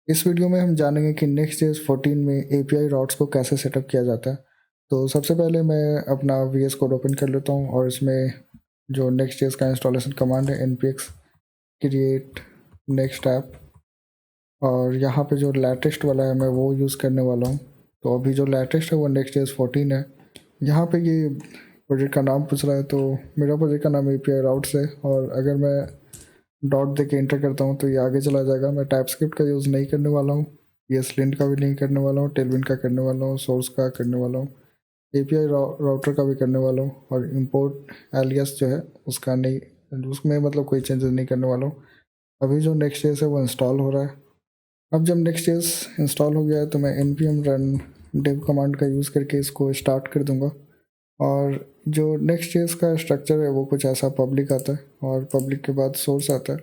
इस वीडियो में हम जानेंगे कि Next.js 14 में एपीआई राउट्स को कैसे सेटअप किया जाता है। तो सबसे पहले मैं अपना VS कोड ओपन कर लेता हूँ और इसमें जो Next.js का इंस्टॉलेशन कमांड है npx create next app, और यहाँ पे जो लेटेस्ट वाला है मैं वो यूज़ करने वाला हूँ। तो अभी जो लेटेस्ट है वो Next.js 14 है। यहाँ पे ये प्रोजेक्ट का नाम पूछ रहा है, तो मेरा प्रोजेक्ट का नाम एपीआई राउट्स है, और अगर मैं डॉट दे के इंटर करता हूँ तो ये आगे चला जाएगा। मैं टाइपस्क्रिप्ट का यूज़ नहीं करने वाला हूँ, ये स्लिंट का भी नहीं करने वाला हूँ, टेलविन का करने वाला हूँ, सोर्स का करने वाला हूँ, एपीआई राउटर का भी करने वाला हूँ, और इंपोर्ट एलियास जो है उसका नहीं, उसमें मतलब कोई चेंजेस नहीं करने वाला हूँ। अभी जो Next.js है वो इंस्टॉल हो रहा है। अब जब Next.js इंस्टॉल हो गया है तो मैं npm run dev कमांड का यूज़ करके इसको स्टार्ट कर दूँगा। और जो Next.js का स्ट्रक्चर है वो कुछ ऐसा पब्लिक आता है, और पब्लिक के बाद सोर्स आता है,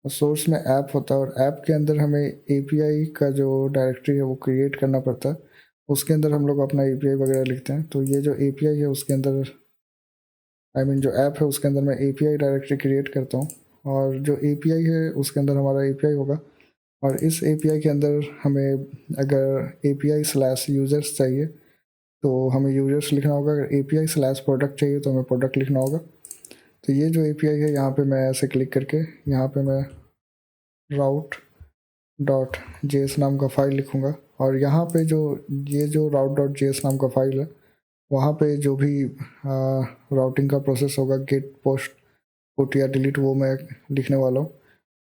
और सोर्स में ऐप होता है, और ऐप के अंदर हमें एपीआई का जो डायरेक्टरी है वो क्रिएट करना पड़ता है। उसके अंदर हम लोग अपना एपीआई वगैरह लिखते हैं। तो ये जो एपीआई है उसके अंदर जो ऐप है उसके अंदर मैं एपीआई डायरेक्टरी क्रिएट करता हूँ, और जो एपीआई है उसके अंदर हमारा एपीआई होगा। और इस एपीआई के अंदर हमें अगर एपीआई स्लैश यूज़र्स चाहिए तो हमें यूज़र्स लिखना होगा, अगर एपीआई स्लैश प्रोडक्ट चाहिए तो हमें प्रोडक्ट लिखना होगा। तो ये जो एपीआई है यहाँ पे मैं ऐसे क्लिक करके यहाँ पे मैं राउट डॉट जेएस नाम का फ़ाइल लिखूँगा, और यहाँ पे जो ये जो राउट डॉट जेएस नाम का फ़ाइल है वहाँ पे जो भी राउटिंग का प्रोसेस होगा, गेट पोस्ट पुट या डिलीट, वो मैं लिखने वाला हूँ।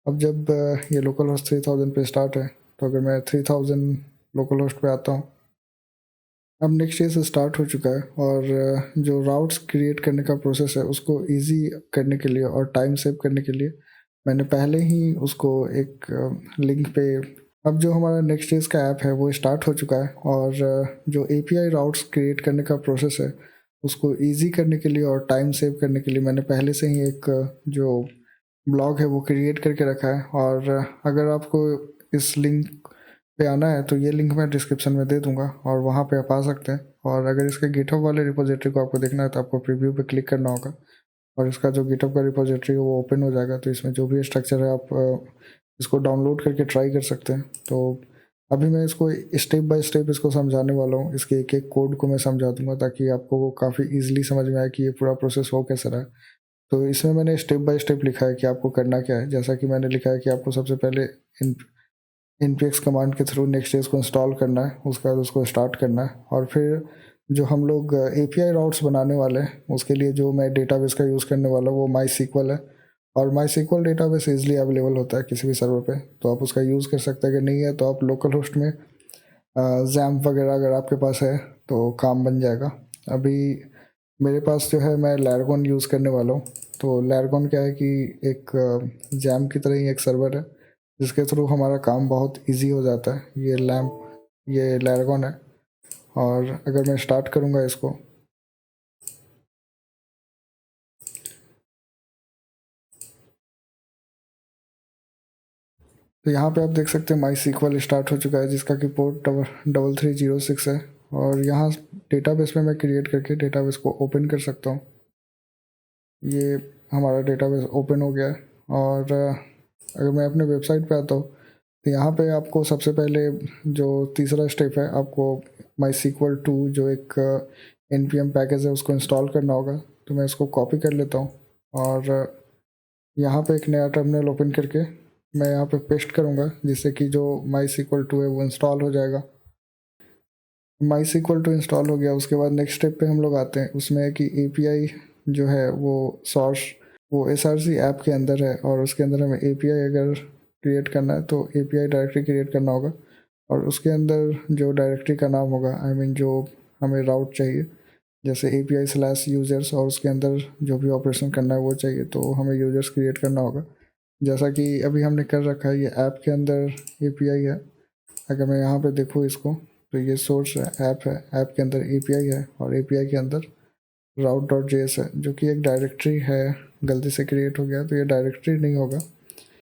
अब जब ये लोकल होस्ट 3000 पे स्टार्ट है, तो अगर मैं 3000 लोकल होस्ट पे आता हूँ, अब Next.js स्टार्ट हो चुका है, और जो राउट्स क्रिएट करने का प्रोसेस है उसको इजी करने के लिए और टाइम सेव करने के लिए मैंने पहले ही उसको एक लिंक पे, अब जो हमारा Next.js का ऐप है वो स्टार्ट हो चुका है, और जो एपीआई राउट्स क्रिएट करने का प्रोसेस है उसको इजी करने के लिए और टाइम सेव करने के लिए मैंने पहले से ही एक जो ब्लॉग है वो क्रिएट करके रखा है। और अगर आपको इस लिंक पे आना है तो ये लिंक मैं डिस्क्रिप्शन में दे दूंगा, और वहाँ पे आप आ सकते हैं। और अगर इसके गिटहब वाले रिपोजिटरी को आपको देखना है तो आपको प्रीव्यू पे क्लिक करना होगा, और इसका जो गिटहब का रिपोजिटरी है वो ओपन हो जाएगा। तो इसमें जो भी स्ट्रक्चर है आप इसको डाउनलोड करके ट्राई कर सकते हैं। तो अभी मैं इसको स्टेप बाय स्टेप इसको समझाने वाला हूँ, इसके एक एक कोड को मैं समझा दूंगा ताकि आपको वो काफ़ी ईजिली समझ में आए कि ये पूरा प्रोसेस हो कैसे रहा है। तो इसमें मैंने स्टेप बाय स्टेप लिखा है कि आपको करना क्या है। जैसा कि मैंने लिखा है कि आपको सबसे पहले npx कमांड के थ्रू Next.js को इंस्टॉल करना है, उसके बाद उसको स्टार्ट करना है, और फिर जो हम लोग एपीआई राउट्स बनाने वाले हैं उसके लिए जो मैं डेटाबेस का यूज़ करने वाला हूँ वो MySQL है। और MySQL डेटाबेस इजीली अवेलेबल होता है किसी भी सर्वर पे, तो आप उसका यूज़ कर सकते हैं। अगर नहीं है तो आप लोकल होस्ट में जैम्प वगैरह अगर आपके पास है तो काम बन जाएगा। अभी मेरे पास जो है मैं लैरगोन यूज़ करने वाला हूँ। तो लैरगोन क्या है कि एक जैम की तरह ही एक सर्वर है जिसके थ्रू हमारा काम बहुत इजी हो जाता है। ये लैरगोन है, और अगर मैं स्टार्ट करूँगा इसको तो यहाँ पे आप देख सकते हैं MySQL स्टार्ट हो चुका है जिसका कि पोर्ट 3306 है। और यहाँ डेटाबेस में मैं क्रिएट करके डेटाबेस को ओपन कर सकता हूँ। ये हमारा डेटाबेस ओपन हो गया है। और अगर मैं अपने वेबसाइट पे आता हूँ तो यहाँ पे आपको सबसे पहले जो तीसरा स्टेप है, आपको MySQL 2 जो एक npm पैकेज है उसको इंस्टॉल करना होगा। तो मैं इसको कॉपी कर लेता हूँ, और यहाँ पे एक नया टर्मिनल ओपन करके मैं यहाँ पे पेस्ट करूँगा, जिससे कि जो MySQL 2 है वो इंस्टॉल हो जाएगा। MySQL 2 इंस्टॉल हो गया, उसके बाद नेक्स्ट स्टेप पे हम लोग आते हैं। उसमें है कि एपीआई जो है वो सोर्स वो एसआरसी ऐप के अंदर है, और उसके अंदर हमें एपीआई अगर क्रिएट करना है तो एपीआई डायरेक्टरी क्रिएट करना होगा, और उसके अंदर जो डायरेक्टरी का नाम होगा जो हमें राउट चाहिए, जैसे एपीआई स्लैश यूज़र्स, और उसके अंदर जो भी ऑपरेशन करना है वो चाहिए, तो हमें यूज़र्स क्रिएट करना होगा जैसा कि अभी हमने कर रखा है। ये ऐप के अंदर एपीआई है। अगर मैं यहाँ पे देखूँ इसको तो ये सोर्स है, ऐप के अंदर एपीआई है, और एपीआई के अंदर राउट डॉट जेएस है जो कि एक डायरेक्टरी है। गलती से क्रिएट हो गया तो ये डायरेक्टरी नहीं होगा,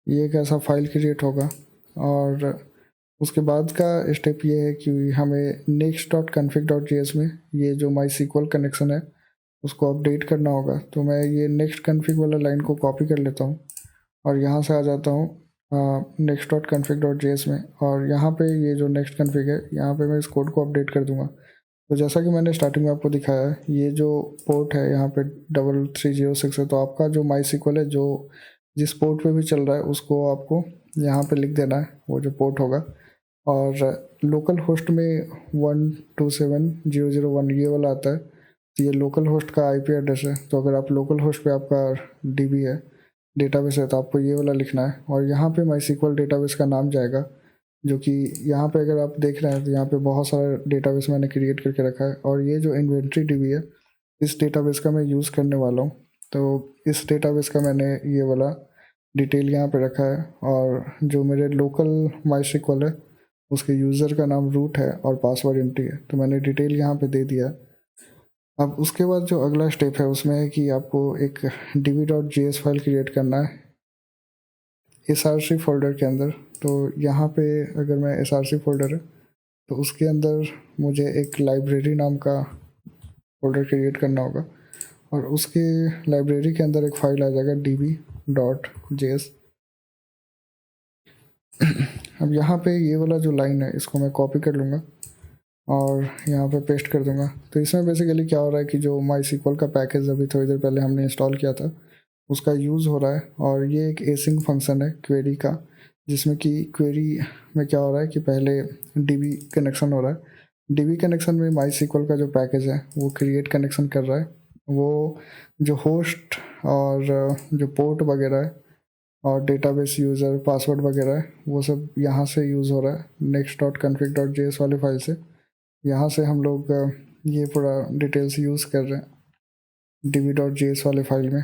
ये एक ऐसा फाइल क्रिएट होगा। और उसके बाद का स्टेप ये है कि हमें next dot config dot JS में ये जो MySQL कनेक्शन है उसको अपडेट करना होगा। तो मैं ये नेक्स्ट कन्फिग वाला लाइन को कॉपी कर लेता हूँ और यहाँ से आ जाता हूँ next dot config dot JS में, और यहाँ पे ये जो नेक्स्ट कन्फिग है यहाँ पे मैं इस कोड को अपडेट कर दूँगा। तो जैसा कि मैंने स्टार्टिंग में आपको दिखाया है, ये जो पोर्ट है यहाँ पे 3306 है, तो आपका जो माई सिक्वल है जो जिस पोर्ट पे भी चल रहा है उसको आपको यहाँ पे लिख देना है, वो जो पोर्ट होगा। और लोकल होस्ट में 127.0.0.1 ये वाला आता है, तो ये लोकल होस्ट का आईपी एड्रेस है। तो अगर आप लोकल होस्ट पे आपका डीबी है, डेटाबेस है, तो आपको ये वाला लिखना है, और यहाँ पे माई सिक्वल डेटाबेस का नाम जाएगा, जो कि यहाँ पे अगर आप देख रहे हैं तो यहाँ पे बहुत सारा डेटाबेस मैंने क्रिएट करके रखा है। और ये जो इन्वेंट्री डीबी है, इस डेटाबेस का मैं यूज़ करने वाला हूँ। तो इस डेटाबेस का मैंने ये वाला डिटेल यहाँ पे रखा है, और जो मेरे लोकल माई सिक्वल है उसके यूज़र का नाम रूट है और पासवर्ड एम्प्टी है, तो मैंने डिटेल यहाँ पे दे दिया। अब उसके बाद जो अगला स्टेप है उसमें है कि आपको एक db.js फाइल क्रिएट करना है src फोल्डर के अंदर। तो यहाँ पे अगर मैं src फोल्डर है तो उसके अंदर मुझे एक लाइब्रेरी नाम का फोल्डर क्रिएट करना होगा, और उसके लाइब्रेरी के अंदर एक फ़ाइल आ जाएगा db.js। अब यहाँ पे ये वाला जो लाइन है इसको मैं कॉपी कर लूँगा और यहाँ पे पेस्ट कर दूँगा। तो इसमें बेसिकली क्या हो रहा है कि जो माई सिक्वल का पैकेज अभी थोड़ी देर पहले हमने इंस्टॉल किया था उसका यूज़ हो रहा है, और ये एक एसिंग फंक्शन है क्वेरी का, जिसमें कि क्वेरी में क्या हो रहा है कि पहले डीबी कनेक्शन हो रहा है। डीबी कनेक्शन में माई सिक्वल का जो पैकेज है वो क्रिएट कनेक्शन कर रहा है, वो जो होस्ट और जो पोर्ट वगैरह है और डेटाबेस यूज़र पासवर्ड वगैरह है वो सब यहाँ से यूज़ हो रहा है next dot config dot JS वाले फाइल से। यहाँ से हम लोग ये पूरा डिटेल्स यूज़ कर रहे हैं db.js वाले फाइल में,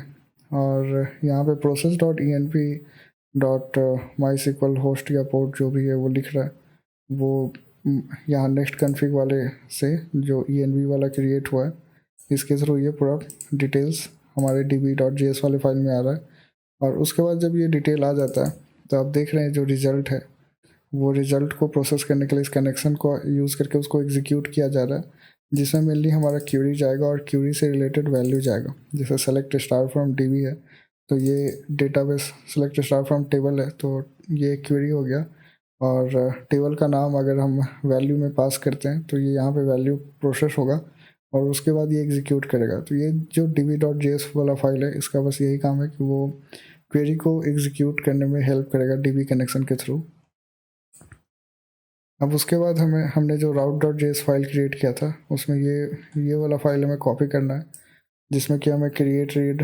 और यहाँ पे process dot E N P dot MySQL host या पोर्ट जो भी है वो लिख रहा है, वो यहाँ नेक्स्ट कन्फिग वाले से जो ई एन वी वाला क्रिएट हुआ है इसके थ्रू ये पूरा डिटेल्स हमारे db.js वाले फाइल में आ रहा है। और उसके बाद जब ये डिटेल आ जाता है तो आप देख रहे हैं जो रिज़ल्ट है वो रिज़ल्ट को प्रोसेस करने के लिए इस कनेक्शन को यूज़ करके उसको एग्जीक्यूट किया जा रहा है, जिसमें मेनली हमारा क्यूरी जाएगा और क्यूरी से रिलेटेड वैल्यू जाएगा। जैसे सेलेक्ट स्टार फ्रॉम डीबी है तो ये database select star from table है, तो ये क्यूरी हो गया। और टेबल का नाम अगर हम वैल्यू में पास करते हैं तो ये यहाँ पे वैल्यू प्रोसेस होगा और उसके बाद ये एग्जीक्यूट करेगा। तो ये जो db.js वाला फाइल है इसका बस यही काम है कि वो क्वेरी को एग्जीक्यूट करने में हेल्प करेगा डीबी कनेक्शन के थ्रू। अब उसके बाद हमने जो route.js फाइल क्रिएट किया था उसमें ये वाला फाइल हमें कॉपी करना है, जिसमें कि हमें क्रिएट रीड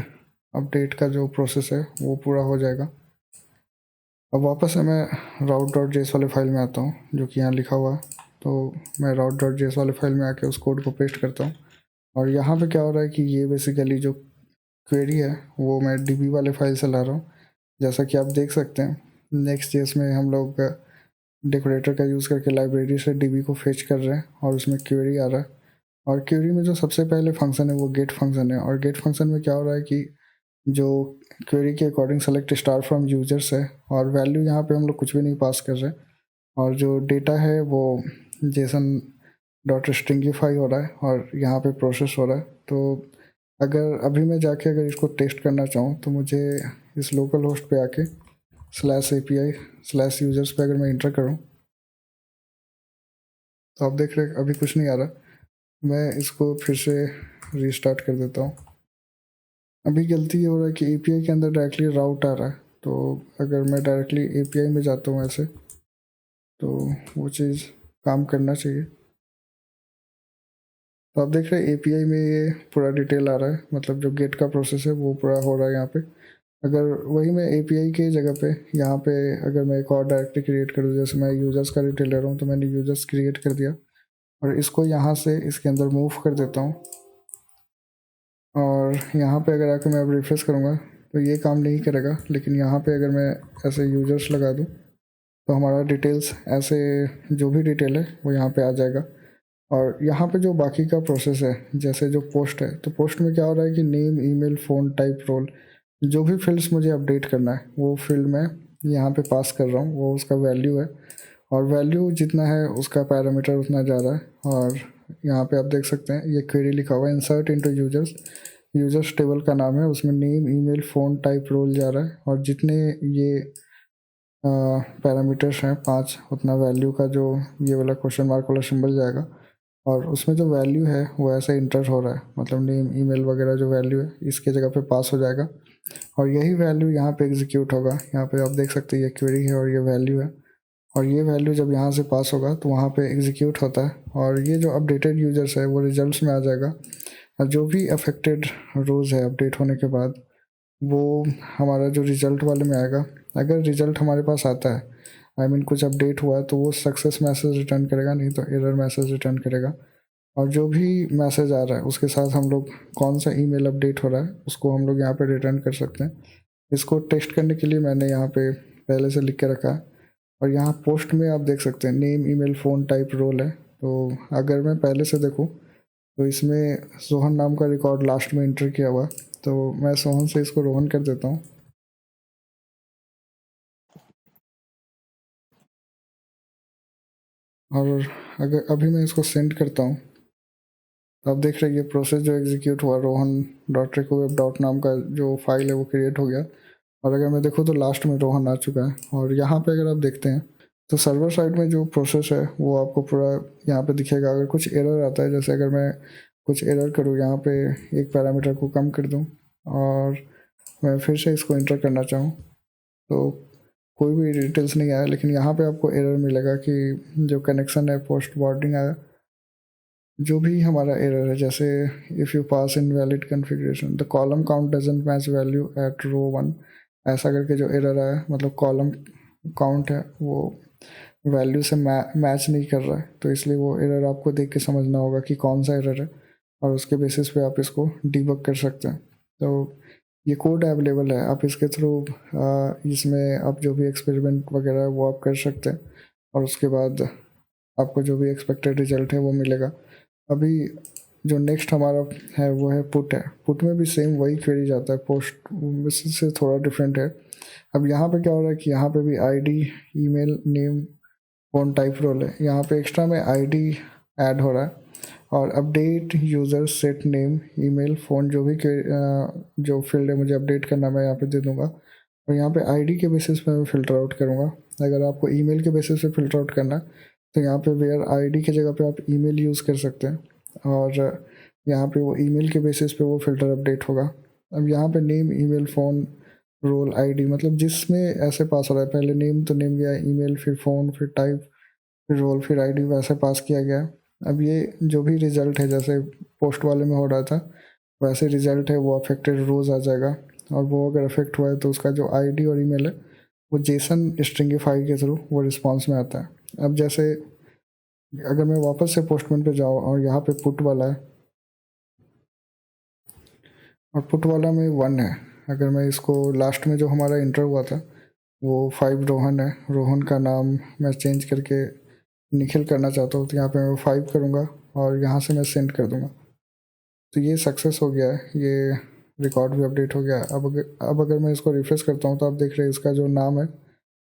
अपडेट का जो प्रोसेस है वो पूरा हो जाएगा। अब वापस से मैं route.js वाले फाइल में आता हूँ जो कि यहाँ लिखा हुआ है। तो मैं route.js वाले फाइल में आके उस कोड को पेस्ट करता हूँ, और यहाँ पे क्या हो रहा है कि ये बेसिकली जो क्वेरी है वो मैं db वाले फाइल से ला रहा हूँ। जैसा कि आप देख सकते हैं नेक्स्ट जेएस में हम लोग डेकोरेटर का यूज़ करके लाइब्रेरी से डीबी को फेच कर रहे हैं और उसमें क्वेरी आ रहा है। और क्वेरी में जो सबसे पहले फंक्शन है वो गेट फंक्शन है, और गेट फंक्शन में क्या हो रहा है कि जो क्वेरी के according select star from users है, और वैल्यू यहाँ पे हम लोग कुछ भी नहीं पास कर रहे, और जो डेटा है वो जेसन डॉट स्ट्रिंगिफाई हो रहा है और यहाँ पे प्रोसेस हो रहा है। तो अगर अभी मैं जाके अगर इसको टेस्ट करना चाहूँ तो मुझे इस लोकल होस्ट पे आके /API/यूजर्स पे अगर मैं इंटर करूँ तो आप देख रहे हैं अभी कुछ नहीं आ रहा। मैं इसको फिर से रीस्टार्ट कर देता हूँ। अभी गलती ये हो रहा है कि एपीआई के अंदर डायरेक्टली राउट आ रहा है, तो अगर मैं डायरेक्टली एपीआई में जाता हूँ ऐसे तो वो चीज़ काम करना चाहिए। तो आप देख रहे हैं एपीआई में ये पूरा डिटेल आ रहा है, मतलब जो गेट का प्रोसेस है वो पूरा हो रहा है यहाँ पे। अगर वही मैं एपीआई के जगह पे यहाँ पे अगर मैं एक और डायरेक्टली क्रिएट कर दूँ, जैसे मैं यूज़र्स का डिटेल ले रहा हूँ तो मैंने यूज़र्स क्रिएट कर दिया और इसको यहाँ से इसके अंदर मूव कर देता हूँ, और यहाँ पे अगर आकर मैं अब रिफ्रेश करूँगा तो ये काम नहीं करेगा। लेकिन यहाँ पे अगर मैं ऐसे यूज़र्स लगा दूँ तो हमारा डिटेल्स ऐसे जो भी डिटेल है वो यहाँ पे आ जाएगा। और यहाँ पे जो बाकी का प्रोसेस है जैसे जो पोस्ट है, तो पोस्ट में क्या हो रहा है कि name email phone type role जो भी फील्ड्स मुझे अपडेट करना है वो फील्ड मैं यहाँ पे पास कर रहा हूँ, वो उसका वैल्यू है, और वैल्यू जितना है उसका पैरामीटर उतना जा रहा है। और यहाँ पे आप देख सकते हैं ये क्वेरी लिखा हुआ है insert into users, users table का नाम है, उसमें name email phone type role जा रहा है, और जितने ये पैरामीटर्स हैं 5, उतना वैल्यू का जो ये वाला क्वेश्चन मार्क वाला सिंबल जाएगा और उसमें जो वैल्यू है वो ऐसे इंटर हो रहा है, मतलब नेम ईमेल वगैरह जो वैल्यू है इसके जगह पे पास हो जाएगा और यही वैल्यू यहाँ पे एग्जीक्यूट होगा। यहाँ पे आप देख सकते हैं ये क्वेरी है और ये वैल्यू है और ये वैल्यू जब यहाँ से पास होगा तो वहाँ पे एग्जीक्यूट होता है और ये जो अपडेटेड यूजर्स है वो रिजल्ट्स में आ जाएगा और जो भी अफेक्टेड रोज़ है अपडेट होने के बाद वो हमारा जो रिज़ल्ट वाले में आएगा। अगर रिज़ल्ट हमारे पास आता है कुछ अपडेट हुआ है तो वो सक्सेस मैसेज रिटर्न करेगा, नहीं तो एरर मैसेज रिटर्न करेगा। और जो भी मैसेज आ रहा है उसके साथ हम लोग कौन सा ईमेल अपडेट हो रहा है उसको हम लोग यहाँ पे रिटर्न कर सकते हैं। इसको टेस्ट करने के लिए मैंने यहाँ पे पहले से लिख के रखा है और यहाँ पोस्ट में आप देख सकते हैं name email phone type role है। तो अगर मैं पहले से देखूँ तो इसमें सोहन नाम का रिकॉर्ड लास्ट में इंटर किया हुआ, तो मैं सोहन से इसको रोहन कर देता हूँ। और अगर अभी मैं इसको सेंड करता हूँ तो आप देख रहे हैं ये प्रोसेस जो एग्जीक्यूट हुआ रोहन डॉट रिकोवेब डॉट नाम का जो फाइल है वो क्रिएट हो गया और अगर मैं देखूँ तो लास्ट में रोहन आ चुका है। और यहाँ पे अगर आप देखते हैं तो सर्वर साइड में जो प्रोसेस है वो आपको पूरा यहाँ पे दिखेगा। अगर कुछ एरर आता है, जैसे अगर मैं कुछ एरर करूँ यहाँ पे एक पैरामीटर को कम कर दूँ और मैं फिर से इसको इंटर करना चाहूँ तो कोई भी डिटेल्स नहीं आया, लेकिन यहाँ पे आपको एरर मिलेगा कि जो कनेक्शन है पोस्ट बॉर्डिंग आया। जो भी हमारा एरर है, जैसे if you pass invalid configuration the column count doesn't match value at row 1, ऐसा करके जो एरर आया मतलब कॉलम काउंट है वो वैल्यू से मैच नहीं कर रहा है, तो इसलिए वो एरर आपको देख के समझना होगा कि कौन सा एरर है और उसके बेसिस पे आप इसको डीबग कर सकते हैं। तो ये कोड अवेलेबल है, आप इसके थ्रू इसमें आप जो भी एक्सपेरिमेंट वगैरह है वो आप कर सकते हैं और उसके बाद आपको जो भी एक्सपेक्टेड रिजल्ट है वो मिलेगा। अभी जो नेक्स्ट हमारा है वो है पुट है। पुट में भी सेम वही क्वेरी जाता है, पोस्ट से थोड़ा डिफरेंट है। अब यहाँ पे क्या हो रहा है कि यहाँ पे भी ID email name phone type role है, यहाँ पे एक्स्ट्रा में आईडी ऐड हो रहा है और update user set name email phone जो भी जो फील्ड है मुझे अपडेट करना मैं यहाँ पे दे दूँगा और यहाँ पे आईडी के बेसिस पे मैं फ़िल्टर आउट करूँगा। अगर आपको ईमेल के बेसिस पे फ़िल्टर आउट करना है तो यहाँ पे वेयर आईडी की जगह पे आप ईमेल यूज़ कर सकते हैं और यहाँ पे वो ईमेल के बेसिस पे वो फ़िल्टर अपडेट होगा। अब यहाँ पे name email phone role ID, मतलब जिसमें ऐसे पास हो रहा है, पहले नेम तो नेम गया, ईमेल फिर फ़ोन फिर टाइप फिर रोल फिर आईडी, वैसे पास किया गया। अब ये जो भी रिज़ल्ट है जैसे पोस्ट वाले में हो रहा था वैसे रिज़ल्ट है वो अफेक्टेड रोज़ आ जाएगा और वो अगर अफेक्ट हुआ है तो उसका जो आईडी और ईमेल है वो जेसन स्ट्रिंगिफाई के थ्रू वो रिस्पॉन्स में आता है। अब जैसे अगर मैं वापस से पोस्टमैन पे जाऊँ और यहाँ पे पुट वाला है और पुट वाला में 1 है, अगर मैं इसको लास्ट में जो हमारा इंटर हुआ था वो 5 रोहन है, रोहन का नाम मैं चेंज करके निखिल करना चाहता हूँ तो यहाँ पे मैं 5 करूँगा और यहाँ से मैं सेंड कर दूँगा। तो ये सक्सेस हो गया है, ये रिकॉर्ड भी अपडेट हो गया है। अब अगर मैं इसको रिफ्रेश करता हूँ तो आप देख रहे हैं इसका जो नाम है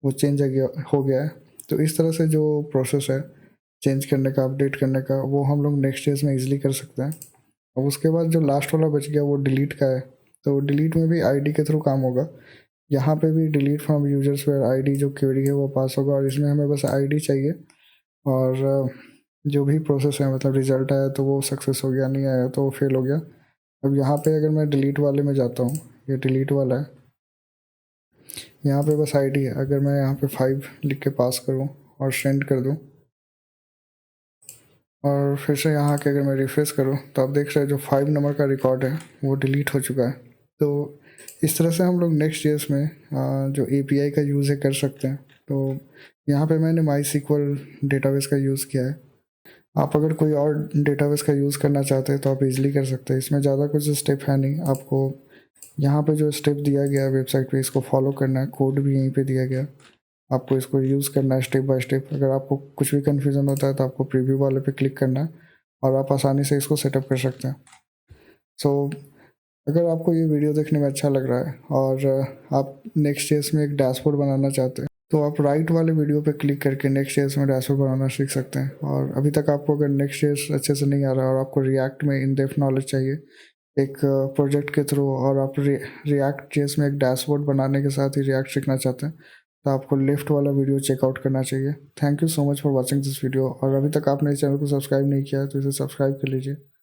वो चेंज हो गया है। तो इस तरह से जो प्रोसेस है चेंज करने का अपडेट करने का वो हम लोग नेक्स्ट डेज में ईजिली कर सकते हैं। अब उसके बाद जो लास्ट वाला बच गया वो डिलीट का है, तो डिलीट में भी आईडी के थ्रू काम होगा। यहाँ पे भी delete from users where ID जो क्वेरी है वो पास होगा और इसमें हमें बस आईडी चाहिए और जो भी प्रोसेस है मतलब रिजल्ट आया तो वो सक्सेस हो गया, नहीं आया तो वो फेल हो गया। अब यहाँ पे अगर मैं डिलीट वाले में जाता हूँ, ये डिलीट वाला है, यहाँ पे बस आईडी है। अगर मैं यहाँ पे 5 लिख के पास करूँ और सेंड कर दूँ और फिर से यहाँ आके अगर मैं रिफ्रेश करूँ तो आप देख रहे हैं जो 5 नंबर का रिकॉर्ड है वो डिलीट हो चुका है। तो इस तरह से हम लोग नेक्स्ट ईयर्स में जो एपीआई का यूज़ है कर सकते हैं। तो यहाँ पे मैंने माई सीक्वल डेटाबेस का यूज़ किया है। आप अगर कोई और डेटाबेस का यूज़ करना चाहते हैं तो आप इजीली कर सकते हैं, इसमें ज़्यादा कुछ स्टेप है नहीं। आपको यहाँ पे जो स्टेप दिया गया है वेबसाइट पे इसको फॉलो करना है, कोड भी यहीं पे दिया गया है, आपको इसको यूज़ करना है स्टेप बाय स्टेप। अगर आपको कुछ भी कन्फ्यूज़न होता है तो आपको प्रीव्यू वाले पे क्लिक करना है और आप आसानी से इसको सेटअप कर सकते हैं। सो अगर आपको ये वीडियो देखने में अच्छा लग रहा है और आप नेक्स्ट ईयर्स में एक डैशबोर्ड बनाना चाहते हैं तो आप राइट वाले वीडियो पे क्लिक करके नेक्स्ट ईयर्स में डैशबोर्ड बनाना सीख सकते हैं। और अभी तक आपको अगर नेक्स्ट ईयर्स अच्छे से नहीं आ रहा और आपको रिएक्ट में इन डेप्थ नॉलेज चाहिए एक प्रोजेक्ट के थ्रू और आप रिएक्ट जेएस में एक डैशबोर्ड बनाने के साथ ही रिएक्ट सीखना चाहते हैं तो आपको लिफ्ट वाला वीडियो चेकआउट करना चाहिए। Thank you so much for watching this video, और अभी तक आपने इस चैनल को सब्सक्राइब नहीं किया है तो इसे सब्सक्राइब कर लीजिए।